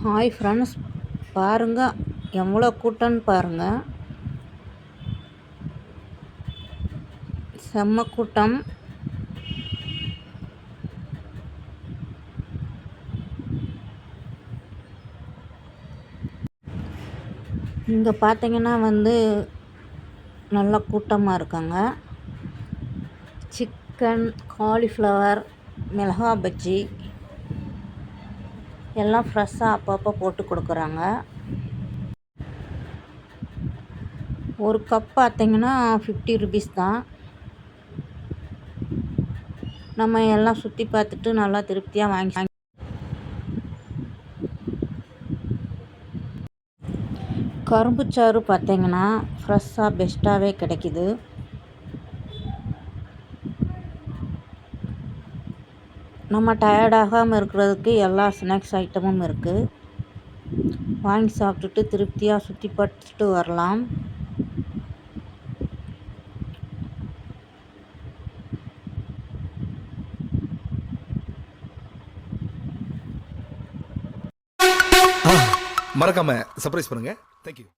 Hi friends, பாருங்கள் எவ்வளோ கூட்டம்னு பாருங்கள். செம்ம கூட்டம். இங்கே பார்த்தீங்கன்னா நல்ல கூட்டமாக இருக்காங்க. சிக்கன், காலிஃப்ளவர், மிளகா பஜ்ஜி எல்லாம் ஃப்ரெஷ்ஷாக அப்பப்போ போட்டு கொடுக்குறாங்க. ஒரு கப் பார்த்தீங்கன்னா 50 ருபீஸ் தான். நம்ம எல்லாம் சுற்றி பார்த்துட்டு நல்லா திருப்தியாக வாங்கி கரும்புச்சாறு பார்த்தீங்கன்னா ஃப்ரெஷ்ஷாக பெஸ்ட்டாகவே கிடைக்கிது. நம்ம டயர்டாகாமல் இருக்கிறதுக்கு எல்லா ஸ்நாக்ஸ் ஐட்டமும் இருக்குது. வாங்கி சாப்பிட்டுட்டு திருப்தியாக சுற்றி பார்த்துட்டு வரலாம். மறக்காம சர்ப்ரைஸ் பண்ணுங்க. தேங்க்யூ.